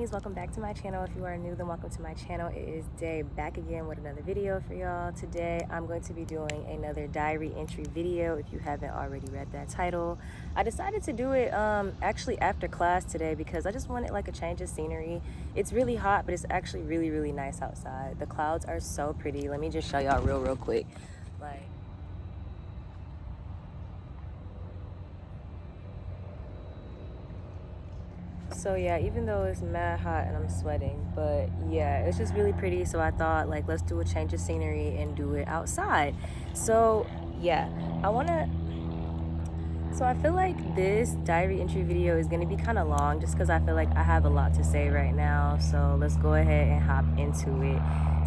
homies, welcome back to my channel. If you are new, then welcome to my channel. It is Day back again with another video for y'all. Today I'm going to be doing another diary entry video. If you haven't already read that title, I decided to do it actually after class today because I just wanted like a change of scenery. It's really hot, but it's actually really nice outside. The clouds are so pretty. Let me just show y'all real quick. So yeah, even though it's mad hot and I'm sweating, but yeah, it's just really pretty. So I thought like, let's do a change of scenery and do it outside. So yeah, so I feel like this diary entry video is gonna be kind of long just because I feel like I have a lot to say right now. So let's go ahead and hop into it.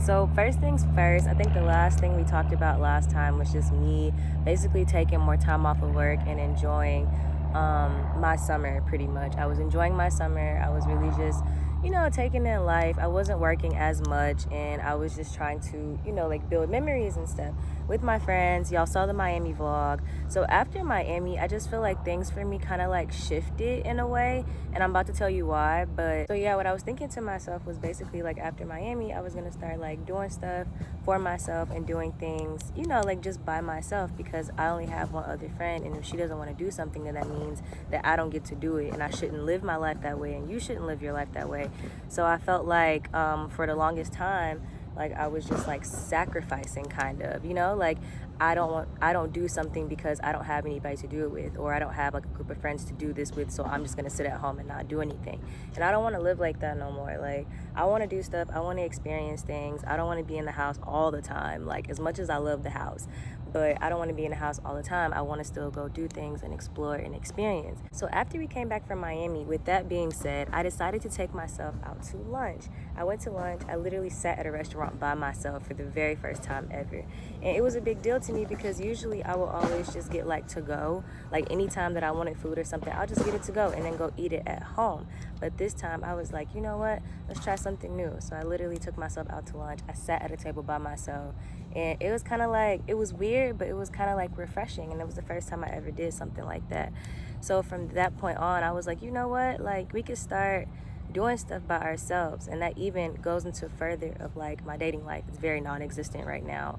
So first things first, I think the last thing we talked about last time was just me basically taking more time off of work and enjoying my summer. Pretty much I was enjoying my summer. I was really just, you know, taking in life. I wasn't working as much and I was just trying to, you know, like build memories and stuff with my friends. Y'all saw the Miami vlog. So after Miami, I just feel like things for me kind of like shifted in a way, and I'm about to tell you why. But so yeah, what I was thinking to myself was basically like after Miami, I was gonna start like doing stuff for myself and doing things, you know, like just by myself, because I only have one other friend, and if she doesn't want to do something, then that means that I don't get to do it, and I shouldn't live my life that way, and you shouldn't live your life that way. So I felt like for the longest time, like I was just like sacrificing, kind of, you know, like I don't do something because I don't have anybody to do it with, or I don't have like a group of friends to do this with, so I'm just gonna sit at home and not do anything. And I don't want to live like that no more. Like I want to do stuff, I want to experience things. I don't want to be in the house all the time, like as much as I love the house, but I don't want to be in the house all the time. I want to still go do things and explore and experience. So after we came back from Miami, with that being said, I decided to take myself out to lunch. I went to lunch. I literally sat at a restaurant by myself for the very first time ever. And it was a big deal to me because usually I will always just get like to go. Like anytime that I wanted food or something, I'll just get it to go and then go eat it at home. But this time I was like, you know what? Let's try something new. So I literally took myself out to lunch. I sat at a table by myself, and it was kind of like, it was weird, but it was kind of like refreshing. And it was the first time I ever did something like that. So from that point on, I was like, you know what? Like we could start doing stuff by ourselves. And that even goes into further of like my dating life. It's very non-existent right now.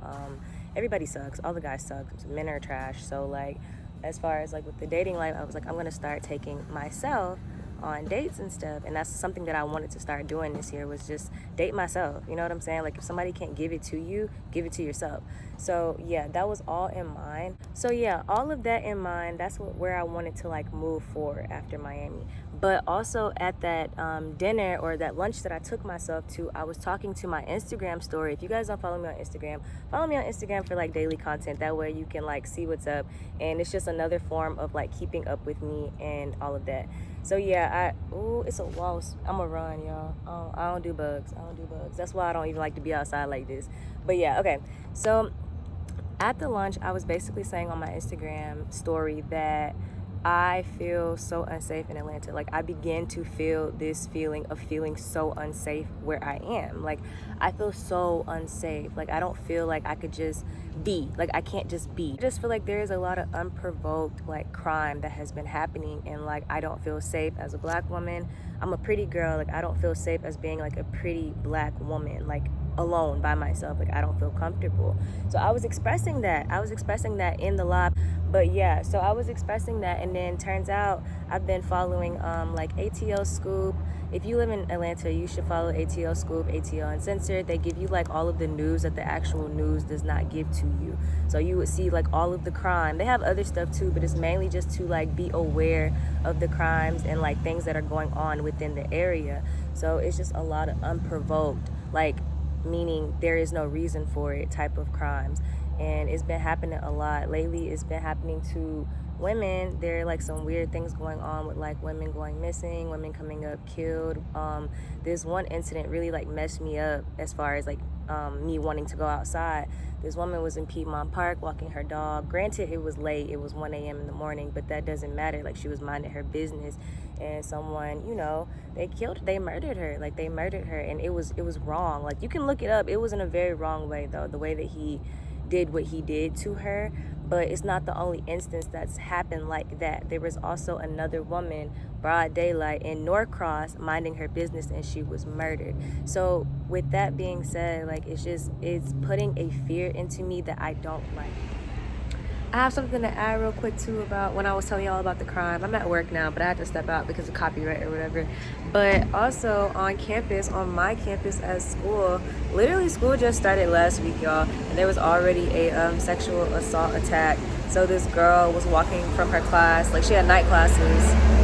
Everybody sucks. All the guys suck. Men are trash. So like as far as like with the dating life, I was like, I'm gonna start taking myself on dates and stuff. And that's something that I wanted to start doing this year, was just date myself. You know what I'm saying? Like if somebody can't give it to you, give it to yourself. So yeah, that was all in mind. So yeah, all of that in mind, that's where I wanted to like move forward after Miami. But also at that dinner or that lunch that I took myself to, I was talking to my Instagram story. If you guys don't follow me on Instagram, follow me on Instagram for like daily content. That way you can like see what's up, and it's just another form of like keeping up with me and all of that. So yeah, it's a wasp. I'm gonna run, y'all. I don't do bugs. That's why I don't even like to be outside like this. But yeah, okay. So at the lunch, I was basically saying on my Instagram story that I feel so unsafe in Atlanta. Like I began to feel this feeling of feeling so unsafe where I am. Like I feel so unsafe. Like I don't feel like I could just be. Like I can't just be. I just feel like there is a lot of unprovoked like crime that has been happening, and like I don't feel safe as a black woman. I'm a pretty girl. Like I don't feel safe as being like a pretty black woman, like alone by myself. Like I don't feel comfortable. So I was expressing that in the live. But yeah, so I was expressing that, and then turns out I've been following like ATL Scoop. If you live in Atlanta, you should follow ATL Scoop, ATL Uncensored. They give you like all of the news that the actual news does not give to you. So you would see like all of the crime. They have other stuff too, but it's mainly just to like be aware of the crimes and like things that are going on within the area. So it's just a lot of unprovoked, like meaning there is no reason for it type of crimes. And it's been happening a lot lately. It's been happening to women. There are like some weird things going on with like women going missing, women coming up killed. This one incident really like messed me up as far as like me wanting to go outside. This woman was in Piedmont Park walking her dog. Granted, it was late. It was 1 a.m. in the morning, but that doesn't matter. Like she was minding her business, and someone, you know, they murdered her. Like they murdered her, and it was wrong. Like you can look it up. It was in a very wrong way though, the way that he did what he did to her. But it's not the only instance that's happened like that. There was also another woman, broad daylight, in Norcross, minding her business, and she was murdered. So with that being said, like, it's putting a fear into me that I don't like. I have something to add real quick too about when I was telling y'all about the crime. I'm at work now, but I had to step out because of copyright or whatever. But also on campus, on my campus at school, literally school just started last week, y'all, and there was already a sexual assault attack. So this girl was walking from her class, like she had night classes.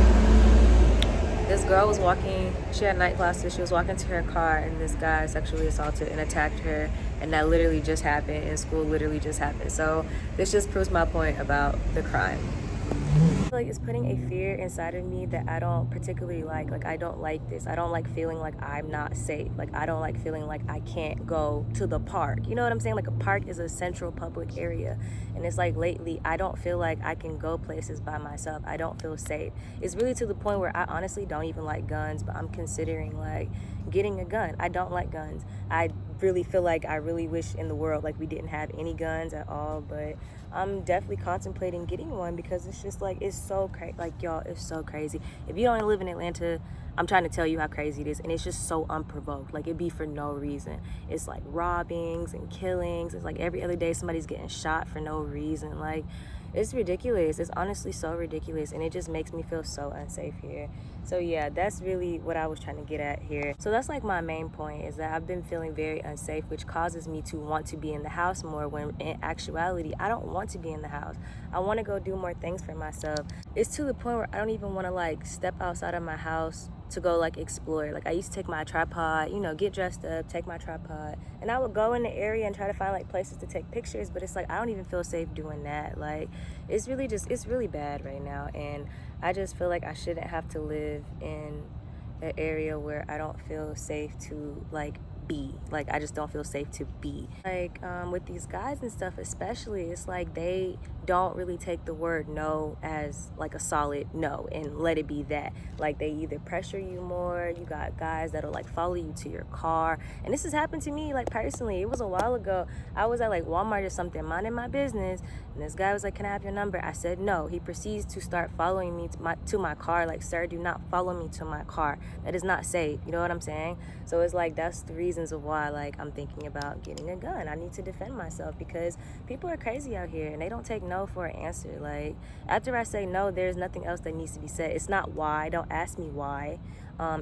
This girl was walking, she had night classes, she was walking to her car, and this guy sexually assaulted and attacked her, and that literally just happened, and school literally just happened. So this just proves my point about the crime. I feel like it's putting a fear inside of me that I don't particularly like. Like, I don't like this. I don't like feeling like I'm not safe. Like, I don't like feeling like I can't go to the park. You know what I'm saying? Like, a park is a central public area. And it's like lately, I don't feel like I can go places by myself. I don't feel safe. It's really to the point where I honestly don't even like guns, but I'm considering like getting a gun. I don't like guns. I really feel like I really wish in the world like we didn't have any guns at all, but I'm definitely contemplating getting one because it's just like, it's so crazy. Like, y'all, it's so crazy. If you don't live in Atlanta, I'm trying to tell you how crazy it is, and it's just so unprovoked. Like, it be for no reason. It's like robbings and killings. It's like every other day somebody's getting shot for no reason. Like, it's ridiculous. It's honestly so ridiculous, and it just makes me feel so unsafe here. So yeah, that's really what I was trying to get at here. So that's like my main point, is that I've been feeling very unsafe, which causes me to want to be in the house more, when in actuality I don't want to be in the house. I want to go do more things for myself. It's to the point where I don't even want to like step outside of my house to go like explore. Like, I used to take my tripod, you know, get dressed up, take my tripod, and I would go in the area and try to find like places to take pictures, but it's like I don't even feel safe doing that. Like, it's really bad right now, and I just feel like I shouldn't have to live in an area where I don't feel safe to like be. Like, I just don't feel safe to be. Like, with these guys and stuff especially, it's like they don't really take the word no as like a solid no and let it be that. Like, they either pressure you more. You got guys that'll like follow you to your car, and this has happened to me like personally. It was a while ago. I was at like Walmart or something, minding my business, and this guy was like, "Can I have your number?" I said no. He proceeds to start following me to my car. Like, sir, do not follow me to my car. That is not safe. You know what I'm saying? So it's like, that's the reasons of why like I'm thinking about getting a gun. I need to defend myself because people are crazy out here, and they don't take no for an answer. Like, after I say no, there's nothing else that needs to be said. It's not why. Don't ask me why.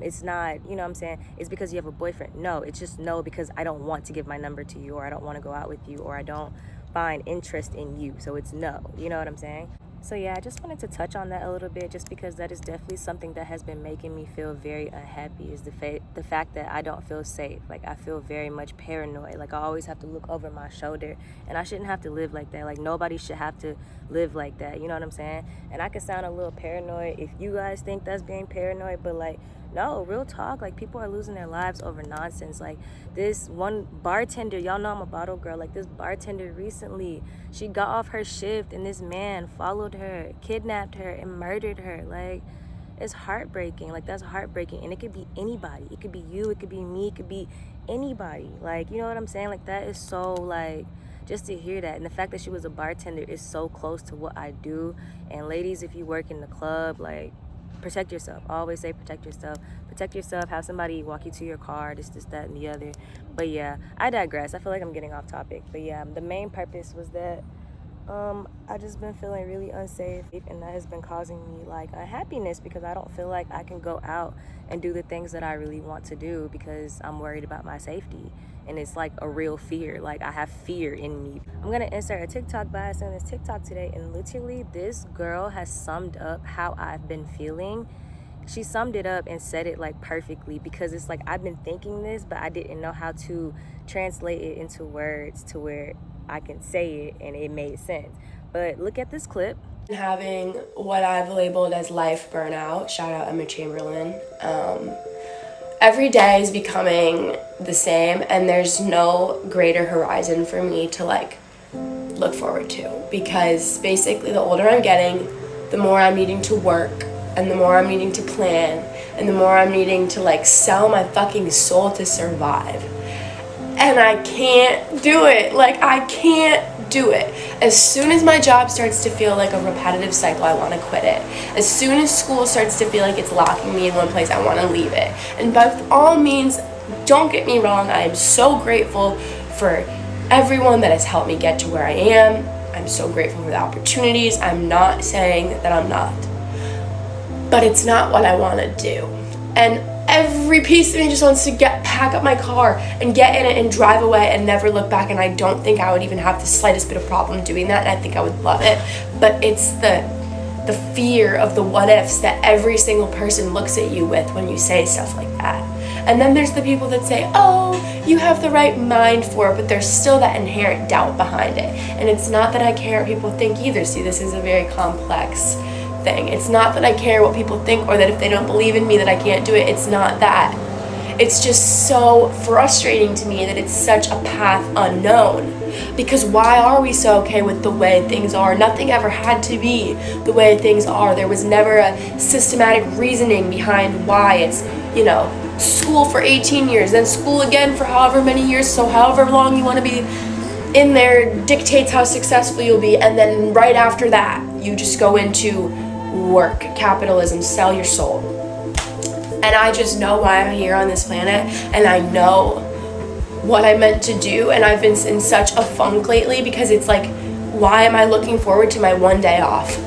It's not, you know what I'm saying, it's because you have a boyfriend. No, it's just no because I don't want to give my number to you, or I don't want to go out with you, or I don't find interest in you. So it's no, you know what I'm saying? So yeah, I just wanted to touch on that a little bit, just because that is definitely something that has been making me feel very unhappy, is the fact that I don't feel safe. Like, I feel very much paranoid. Like, I always have to look over my shoulder, and I shouldn't have to live like that. Like, nobody should have to live like that, you know what I'm saying? And I can sound a little paranoid if you guys think that's being paranoid, but like, no, real talk, like, people are losing their lives over nonsense. Like, this one bartender, y'all know I'm a bottle girl, like, this bartender recently, she got off her shift and this man followed her, kidnapped her, and murdered her. Like, it's heartbreaking. Like, that's heartbreaking. And it could be anybody. It could be you, it could be me, it could be anybody. Like, you know what I'm saying? Like, that is so, like, just to hear that, and the fact that she was a bartender is so close to what I do. And ladies, if you work in the club, like, protect yourself. I always say protect yourself. Protect yourself. Have somebody walk you to your car, this, that, and the other. But yeah, I digress. I feel like I'm getting off topic. But yeah, the main purpose was that I just been feeling really unsafe, and that has been causing me like unhappiness, because I don't feel like I can go out and do the things that I really want to do because I'm worried about my safety. And it's like a real fear. Like, I have fear in me. I'm gonna insert a TikTok bias on this TikTok today, and literally this girl has summed up how I've been feeling. She summed it up and said it like perfectly, because it's like, I've been thinking this, but I didn't know how to translate it into words to where I can say it and it made sense. But look at this clip. Having what I've labeled as life burnout, shout out Emma Chamberlain. Every day is becoming the same, and there's no greater horizon for me to like look forward to, because basically the older I'm getting, the more I'm needing to work, and the more I'm needing to plan, and the more I'm needing to like sell my fucking soul to survive. And I can't do it. Like, I can't do it. As soon as my job starts to feel like a repetitive cycle, I want to quit it. As soon as school starts to feel like it's locking me in one place, I want to leave it. And by all means, don't get me wrong, I am so grateful for everyone that has helped me get to where I am. I'm so grateful for the opportunities. I'm not saying that I'm not. But it's not what I want to do. And every piece of me just wants to pack up my car and get in it and drive away and never look back. And I don't think I would even have the slightest bit of problem doing that. And I think I would love it. But it's the fear of the what ifs that every single person looks at you with when you say stuff like that. And then there's the people that say, oh, you have the right mind for it, but there's still that inherent doubt behind it. And it's not that I care what people think either. See, this is a very complex thing. It's not that I care what people think or that if they don't believe in me that I can't do it. It's not that. It's just so frustrating to me that it's such a path unknown. Because why are we so okay with the way things are? Nothing ever had to be the way things are. There was never a systematic reasoning behind why it's, school for 18 years, then school again for however many years, so however long you want to be in there dictates how successful you'll be, and then right after that, you just go into work, capitalism, sell your soul. And I just know why I'm here on this planet, and I know what I meant to do, and I've been in such a funk lately because it's like, why am I looking forward to my one day off?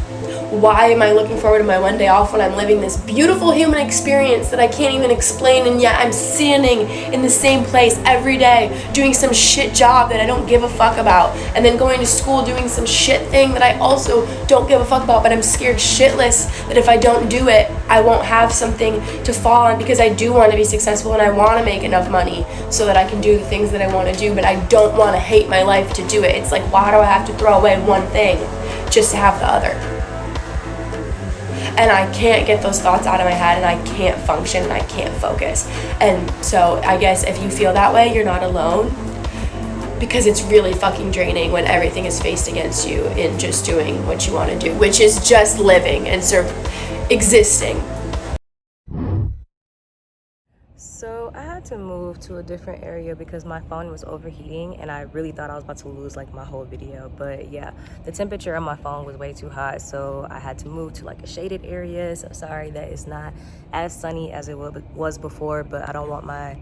Why am I looking forward to my one day off when I'm living this beautiful human experience that I can't even explain, and yet I'm standing in the same place every day doing some shit job that I don't give a fuck about, and then going to school doing some shit thing that I also don't give a fuck about, but I'm scared shitless that if I don't do it, I won't have something to fall on, because I do want to be successful and I want to make enough money so that I can do the things that I want to do, but I don't want to hate my life to do it. It's like, why do I have to throw away one thing just to have the other? And I can't get those thoughts out of my head, and I can't function, and I can't focus. And so I guess if you feel that way, you're not alone, because it's really fucking draining when everything is faced against you in just doing what you want to do, which is just living and existing. So I had to move to a different area because my phone was overheating, and I really thought I was about to lose like my whole video. But yeah, the temperature on my phone was way too hot, so I had to move to like a shaded area. So sorry that it's not as sunny as it was before, but I don't want my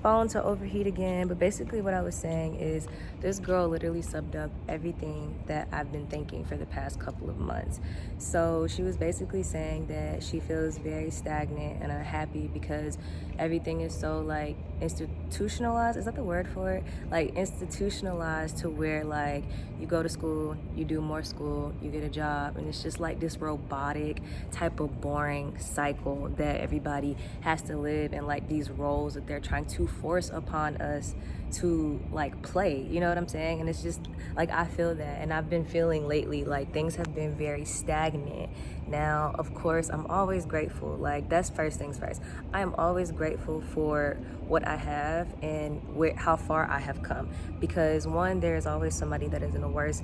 phone to overheat again. But basically what I was saying is this girl literally subbed up everything that I've been thinking for the past couple of months. So she was basically saying that she feels very stagnant and unhappy because everything is so like institutionalized. Is that the word for it? Like institutionalized to where like you go to school, you do more school, you get a job, and it's just like this robotic type of boring cycle that everybody has to live in, like these roles that they're trying to force upon us to like play, you know what I'm saying? And it's just like, I feel that, and I've been feeling lately like things have been very stagnant. Now of course I'm always grateful, like that's first things first. I am always grateful for what I have and how far I have come, because one, there is always somebody that is in a worse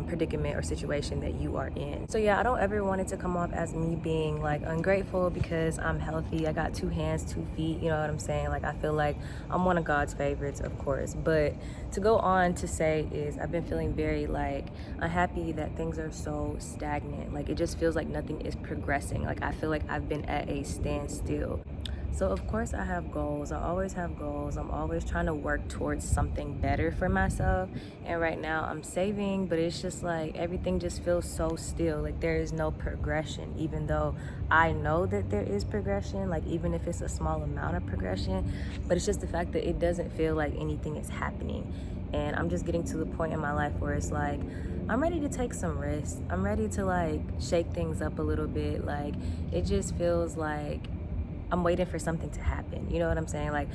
predicament or situation that you are in. So yeah, I don't ever want it to come off as me being like ungrateful because I'm healthy, I got 2 hands, 2 feet, you know what I'm saying? Like I feel like I'm one of God's favorites, of course. But to go on to say is I've been feeling very like unhappy that things are so stagnant. Like it just feels like nothing is progressing. Like I feel like I've been at a standstill. So of course I have goals. I always have goals. I'm always trying to work towards something better for myself. And right now I'm saving, but it's just like everything just feels so still. Like there is no progression, even though I know that there is progression, like even if it's a small amount of progression, but it's just the fact that it doesn't feel like anything is happening. And I'm just getting to the point in my life where it's like, I'm ready to take some risks. I'm ready to like shake things up a little bit. Like it just feels like I'm waiting for something to happen. You know what I'm saying? Like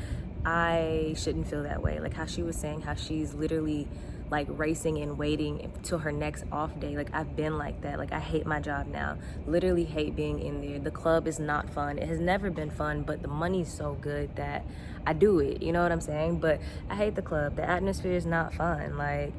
I shouldn't feel that way. Like how she was saying how she's literally like racing and waiting till her next off day. Like I've been like that. Like I hate my job now. Literally hate being in there. The club is not fun. It has never been fun, but the money's so good that I do it. You know what I'm saying? But I hate the club. The atmosphere is not fun. Like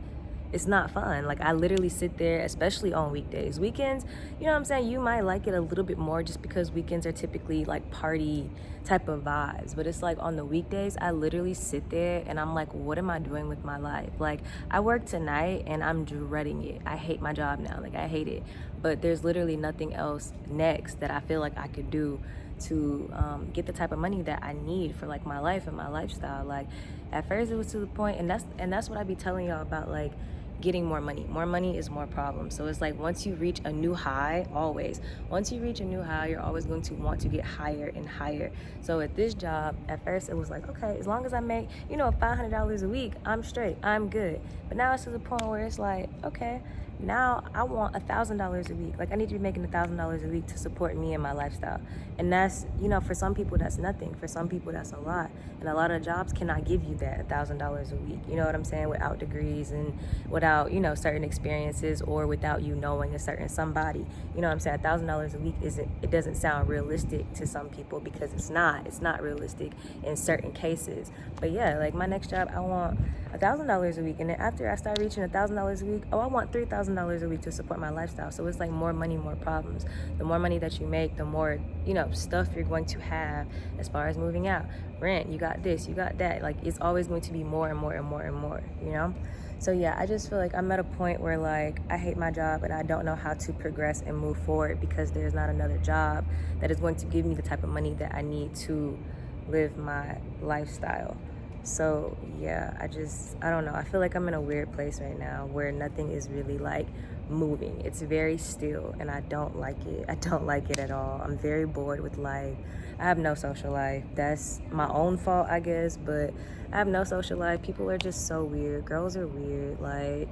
it's not fun. Like, I literally sit there, especially on weekdays. Weekends, you know what I'm saying? You might like it a little bit more just because weekends are typically like party type of vibes. But it's like on the weekdays, I literally sit there and I'm like, what am I doing with my life? Like, I work tonight and I'm dreading it. I hate my job now. Like, I hate it. But there's literally nothing else next that I feel like I could do to get the type of money that I need for like my life and my lifestyle. Like, at first it was to the point, and that's what I be telling y'all about, like, getting more money. More money is more problems. So it's like once you reach a new high, once you reach a new high, you're always going to want to get higher and higher. So at this job, at first it was like, okay, as long as I make, $500 a week, I'm straight, I'm good. But now it's to the point where it's like, okay, now I want $1,000 a week. Like, I need to be making $1,000 a week to support me and my lifestyle. And that's, for some people that's nothing. For some people that's a lot. And a lot of jobs cannot give you that $1,000 a week. You know what I'm saying? Without degrees and without, certain experiences, or without you knowing a certain somebody. You know what I'm saying? $1,000 a week it doesn't sound realistic to some people, because it's not realistic in certain cases. But yeah, like, my next job, I want $1,000 a week, and then after I start reaching $1,000 a week, I want $3,000 a week to support my lifestyle. So it's like more money, more problems. The more money that you make, the more stuff you're going to have as far as moving out, rent, you got this, you got that. Like, it's always going to be more and more and more and more. So yeah, I just feel like I'm at a point where, like, I hate my job and I don't know how to progress and move forward, because there's not another job that is going to give me the type of money that I need to live my lifestyle. So yeah, I don't know. I feel like I'm in a weird place right now where nothing is really like moving. It's very still, and I don't like it. I don't like it at all. I'm very bored with life. I have no social life. That's my own fault, I guess, but I have no social life. People are just so weird. Girls are weird. Like,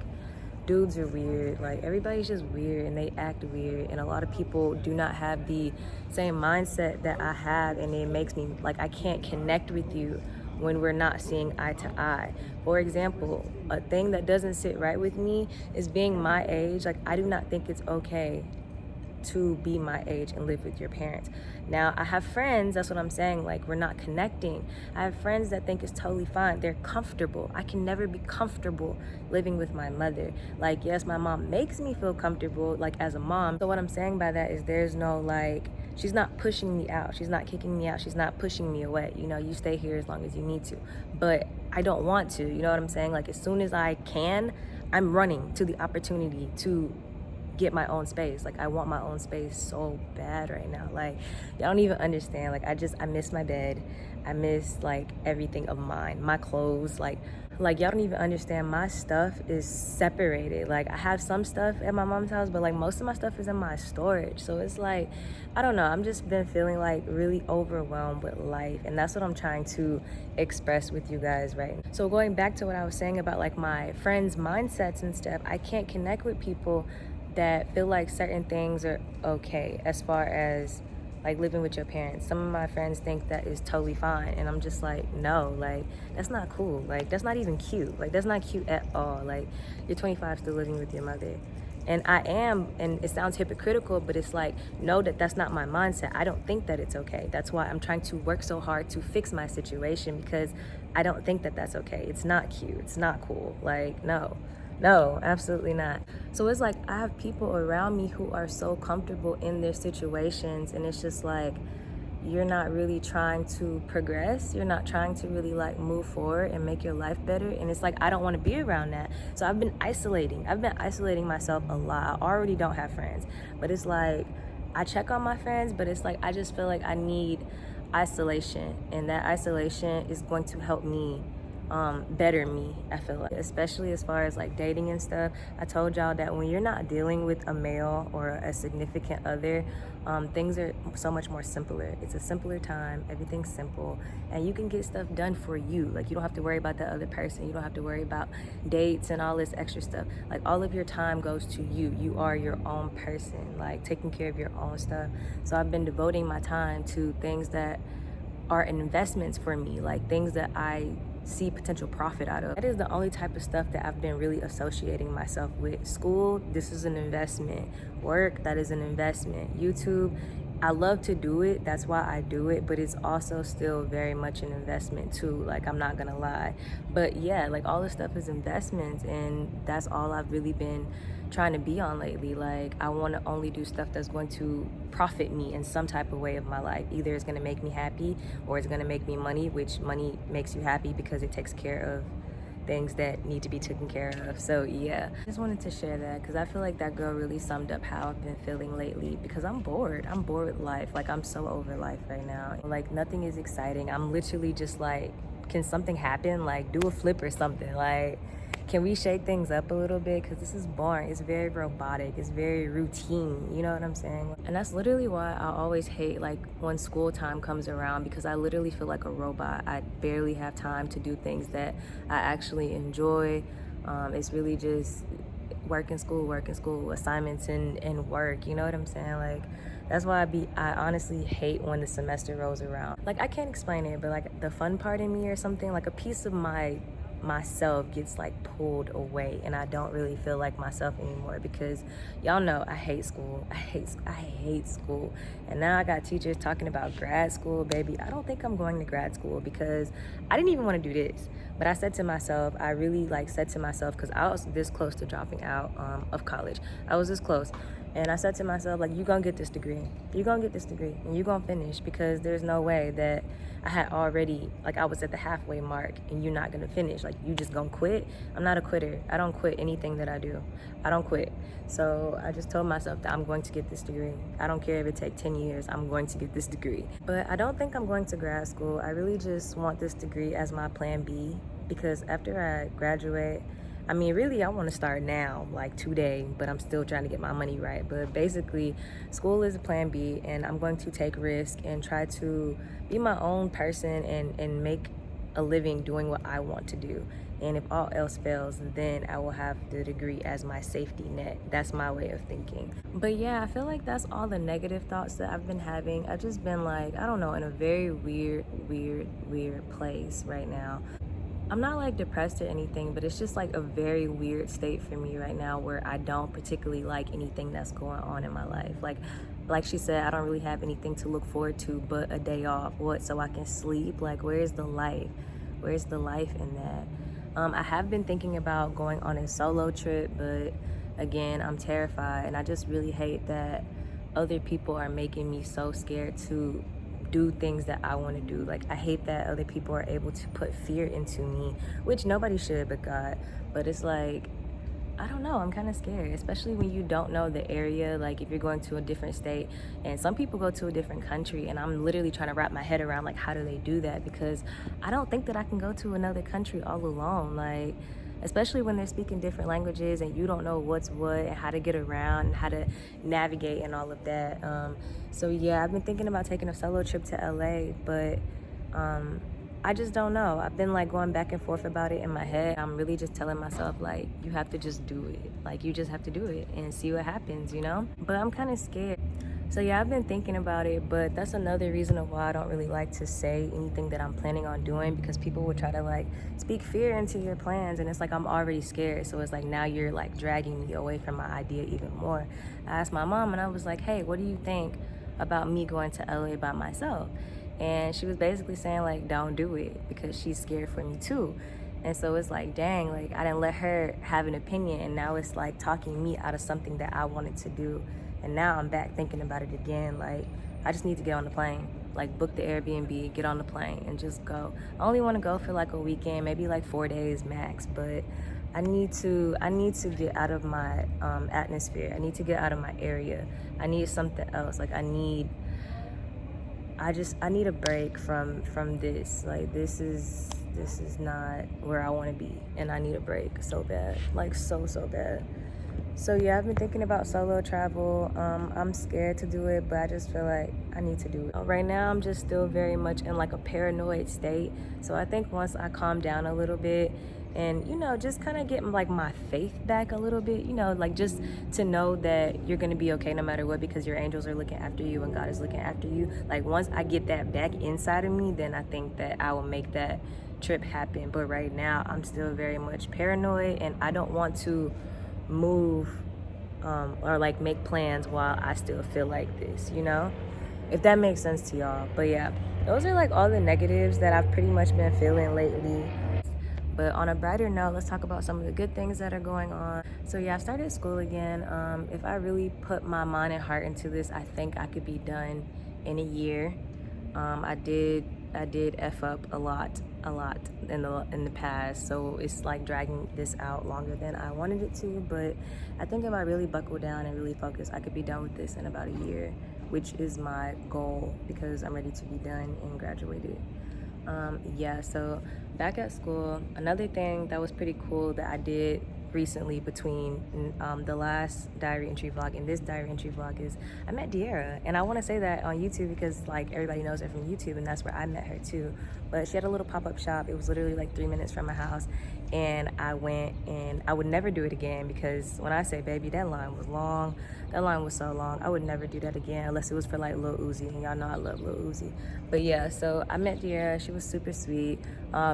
dudes are weird. Like, everybody's just weird and they act weird, and a lot of people do not have the same mindset that I have, and it makes me like, I can't connect with you when we're not seeing eye to eye. For example, a thing that doesn't sit right with me is being my age. Like, I do not think it's okay to be my age and live with your parents. Now, I have friends, that's what I'm saying, like, we're not connecting. I have friends that think it's totally fine. They're comfortable. I can never be comfortable living with my mother. Like, yes, my mom makes me feel comfortable, like, as a mom. So what I'm saying by that is there's no, like, she's not pushing me out. She's not kicking me out. She's not pushing me away. You stay here as long as you need to. But I don't want to, you know what I'm saying? Like, as soon as I can, I'm running to the opportunity to get my own space. Like, I want my own space so bad right now. Like, y'all don't even understand. Like, I miss my bed. I miss, like, everything of mine. My clothes, like y'all don't even understand. My stuff is separated. Like, I have some stuff at my mom's house, but like most of my stuff is in my storage. So it's like, I don't know. I'm just been feeling like really overwhelmed with life, and that's what I'm trying to express with you guys right now. So going back to what I was saying about like my friends' mindsets and stuff, I can't connect with people that feel like certain things are okay, as far as like living with your parents. Some of my friends think that is totally fine, and I'm just like, no, like, that's not cool. Like, that's not even cute. Like, that's not cute at all. Like, you're 25 still living with your mother. And I am, and it sounds hypocritical, but it's like, no, that's not my mindset. I don't think that it's okay. That's why I'm trying to work so hard to fix my situation, because I don't think that that's okay. It's not cute. It's not cool. Like, no, absolutely not. So it's like, I have people around me who are so comfortable in their situations, and it's just like, you're not really trying to progress. You're not trying to really like move forward and make your life better. And it's like, I don't want to be around that. So I've been isolating myself a lot. I already don't have friends, but it's like, I check on my friends, but it's like, I just feel like I need isolation, and that isolation is going to help me better me, I feel like, especially as far as like dating and stuff. I told y'all that when you're not dealing with a male or a significant other, things are so much more simpler. It's a simpler time, everything's simple, and you can get stuff done for you. Like, you don't have to worry about the other person. You don't have to worry about dates and all this extra stuff. Like, all of your time goes to you. You are your own person, like taking care of your own stuff. So I've been devoting my time to things that are investments for me, like things that I see potential profit out of. That is the only type of stuff that I've been really associating myself with. School, this is an investment. Work, that is an investment. YouTube, I love to do it, that's why I do it, but it's also still very much an investment too, like I'm not gonna lie. But yeah, like all this stuff is investments, and that's all I've really been trying to be on lately. Like I want to only do stuff that's going to profit me in some type of way of my life. Either it's going to make me happy or it's going to make me money, which money makes you happy because it takes care of things that need to be taken care of. So yeah, I just wanted to share that because I feel like that girl really summed up how I've been feeling lately, because I'm bored with life. Like I'm so over life right now, like nothing is exciting. I'm literally just like, can something happen? Like do a flip or something. Like can we shake things up a little bit? Because this is boring. It's very robotic. It's very routine. You know what I'm saying? And that's literally why I always hate like when school time comes around, because I literally feel like a robot. I barely have time to do things that I actually enjoy. It's really just work and school, assignments and work. You know what I'm saying? Like that's why I honestly hate when the semester rolls around. Like I can't explain it, but like the fun part in me or something, like a piece of myself gets like pulled away, and I don't really feel like myself anymore, because y'all know I hate school. I hate school. And now I got teachers talking about grad school. Baby, I don't think I'm going to grad school, because I didn't even want to do this, but I said to myself, I really like said to myself, because I was this close to dropping out of college. I was this close. And I said to myself, like, you're going to get this degree. You're going to get this degree and you're going to finish, because there's no way that I had already, like I was at the halfway mark and you're not going to finish. Like, you just going to quit? I'm not a quitter. I don't quit anything that I do. I don't quit. So I just told myself that I'm going to get this degree. I don't care if it takes 10 years. I'm going to get this degree. But I don't think I'm going to grad school. I really just want this degree as my plan B, because after I graduate, I mean, really, I want to start now, like today, but I'm still trying to get my money right. But basically, school is a plan B, and I'm going to take risk and try to be my own person and make a living doing what I want to do. And if all else fails, then I will have the degree as my safety net. That's my way of thinking. But yeah, I feel like that's all the negative thoughts that I've been having. I've just been like, I don't know, in a very weird place right now. I'm not like depressed or anything, but it's just like a very weird state for me right now, where I don't particularly like anything that's going on in my life. Like she said, I don't really have anything to look forward to but a day off. What, so I can sleep? Like, where's the life? Where's the life in that? I have been thinking about going on a solo trip, but again, I'm terrified, and I just really hate that other people are making me so scared to do things that I want to do. Like I hate that other people are able to put fear into me, which nobody should but God. But it's like, I don't know, I'm kind of scared, especially when you don't know the area. Like if you're going to a different state, and some people go to a different country, and I'm literally trying to wrap my head around like, how do they do that? Because I don't think that I can go to another country all alone. Like especially when they're speaking different languages and you don't know what's what and how to get around and how to navigate and all of that. So yeah, I've been thinking about taking a solo trip to LA, but I just don't know. I've been like going back and forth about it in my head. I'm really just telling myself like, you have to just do it. Like you just have to do it and see what happens, you know? But I'm kind of scared. So yeah, I've been thinking about it, but that's another reason of why I don't really like to say anything that I'm planning on doing, because people will try to like speak fear into your plans, and it's like I'm already scared. So it's like now you're like dragging me away from my idea even more. I asked my mom and I was like, hey, what do you think about me going to LA by myself? And she was basically saying like, don't do it, because she's scared for me too. And so it's like, dang, like I didn't let her have an opinion, and now it's like talking me out of something that I wanted to do. And now I'm back thinking about it again. Like I just need to get on the plane, like book the Airbnb, get on the plane and just go. I only want to go for like a weekend, maybe like 4 days max, but I need to get out of my atmosphere. I need to get out of my area. I need something else. Like I need a break from this. Like this is not where I want to be, and I need a break so bad, like so bad. So yeah, I've been thinking about solo travel. I'm scared to do it, but I just feel like I need to do it. Right now, I'm just still very much in like a paranoid state. So I think once I calm down a little bit and, you know, just kind of get like my faith back a little bit, you know, like just to know that you're going to be okay no matter what, because your angels are looking after you and God is looking after you. Like once I get that back inside of me, then I think that I will make that trip happen. But right now, I'm still very much paranoid, and I don't want to move or like make plans while I still feel like this, you know? if that makes sense to y'all. But yeah, those are like all the negatives that I've pretty much been feeling lately. But on a brighter note, let's talk about some of the good things that are going on. So yeah, I started school again. If I really put my mind and heart into this, I think I could be done in a year. I did f up a lot in the past, so it's like dragging this out longer than I wanted it to. But I think if I really buckle down and really focus, I could be done with this in about a year, which is my goal because I'm ready to be done and graduated. Yeah, so back at school, another thing that was pretty cool that I did recently between the last diary entry vlog and this diary entry vlog is I met De'Ara, and I want to say that on YouTube because like everybody knows her from YouTube, and that's where I met her too. But she had a little pop-up shop. It was literally like 3 minutes from my house, and I went, and I would never do it again because when I say baby, that line was long. That line was so long. I would never do that again unless it was for like Lil Uzi, and y'all know I love Lil Uzi. But yeah, so I met De'Ara. She was super sweet.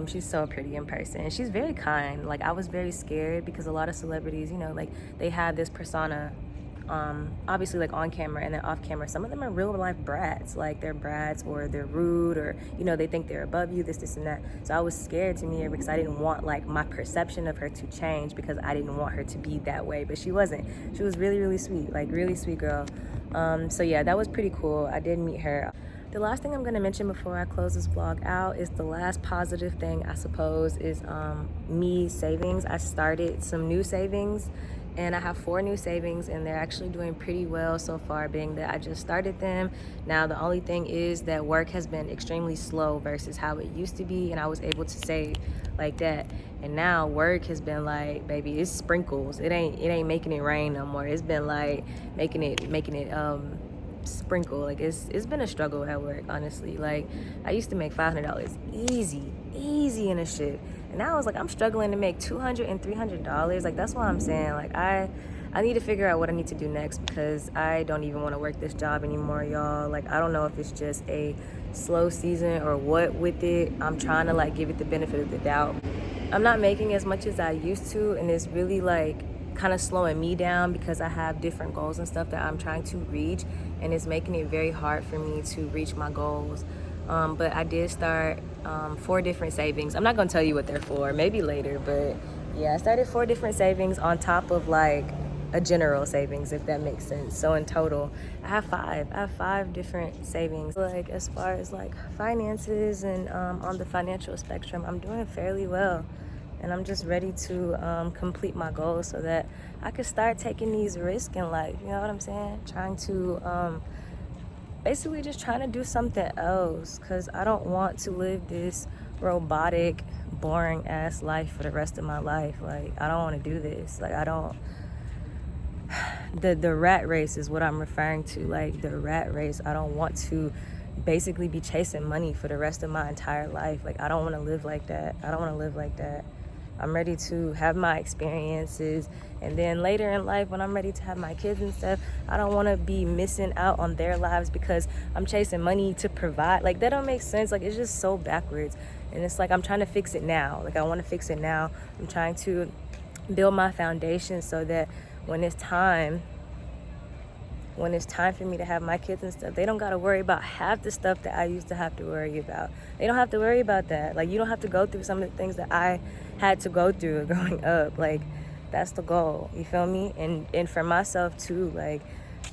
She's so pretty in person. She's very kind. Like I was very scared because a lot of celebrities, you know, like they have this persona, obviously like on camera and then off camera. Some of them are real life brats. Like they're brats or they're rude or, you know, they think they're above you, this and that. So I was scared to meet her because I didn't want like my perception of her to change because I didn't want her to be that way. But she wasn't. She was really, really sweet, like really sweet girl. So yeah, that was pretty cool. I did meet her. The last thing I'm going to mention before I close this vlog out is the last positive thing, I suppose, is me savings. I started some new savings, and I have 4 new savings, and they're actually doing pretty well so far, being that I just started them. Now, the only thing is that work has been extremely slow versus how it used to be, and I was able to save like that. And now work has been like, baby, it's sprinkles. It ain't making it rain no more. It's been like making it sprinkle. Like it's been a struggle at work, honestly. Like I used to make $500 easy in a shift, and now it's like I'm struggling to make $200 and $300. Like that's what I'm saying. Like I need to figure out what I need to do next because I don't even want to work this job anymore, y'all. Like I don't know if it's just a slow season or what with it. I'm trying to like give it the benefit of the doubt. I'm not making as much as I used to, and it's really like kind of slowing me down because I have different goals and stuff that I'm trying to reach, and it's making it very hard for me to reach my goals. But I did start 4 different savings. I'm not gonna tell you what they're for, maybe later, but yeah, I started 4 different savings on top of like a general savings, if that makes sense. So in total, I have 5 different savings. Like as far as like finances and on the financial spectrum, I'm doing fairly well. And I'm just ready to complete my goals so that I could start taking these risks in life. You know what I'm saying? Trying to, basically just trying to do something else because I don't want to live this robotic, boring ass life for the rest of my life. Like, I don't want to do this. Like, I don't, the rat race is what I'm referring to. Like, the rat race, I don't want to basically be chasing money for the rest of my entire life. Like, I don't want to live like that. I don't want to live like that. I'm ready to have my experiences, and then later in life when I'm ready to have my kids and stuff, I don't want to be missing out on their lives because I'm chasing money to provide. Like that don't make sense. Like it's just so backwards, and it's like I'm trying to fix it now. Like I want to fix it now. I'm trying to build my foundation so that when it's time for me to have my kids and stuff, they don't got to worry about half the stuff that I used to have to worry about. They don't have to worry about that. Like, you don't have to go through some of the things that I had to go through growing up. Like, that's the goal. You feel me? And for myself, too, like,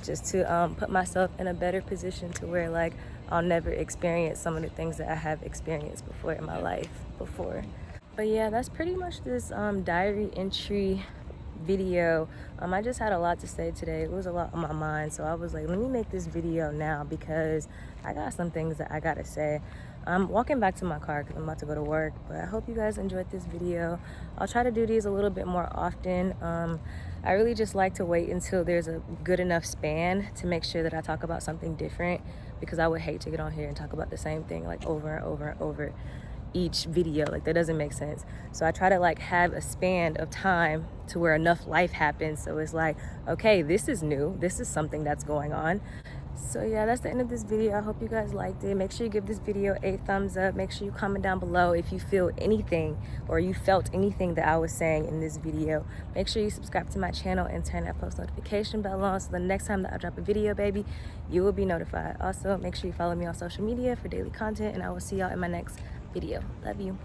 just to put myself in a better position to where, like, I'll never experience some of the things that I have experienced before in my life before. But, yeah, that's pretty much this diary entry video. I just had a lot to say today. It was a lot on my mind, so I was like, let me make this video now because I got some things that I gotta say. I'm walking back to my car because I'm about to go to work, but I hope you guys enjoyed this video. I'll try to do these a little bit more often. I really just like to wait until there's a good enough span to make sure that I talk about something different, because I would hate to get on here and talk about the same thing like over and over and over each video. Like that doesn't make sense. So I try to like have a span of time to where enough life happens, so it's like, okay, this is new, this is something that's going on. So yeah, that's the end of this video. I hope you guys liked it. Make sure you give this video a thumbs up. Make sure you comment down below if you feel anything or you felt anything that I was saying in this video. Make sure you subscribe to my channel and turn that post notification bell on, so the next time that I drop a video, baby, you will be notified. Also, make sure you follow me on social media for daily content, and I will see y'all in my next video. Love you.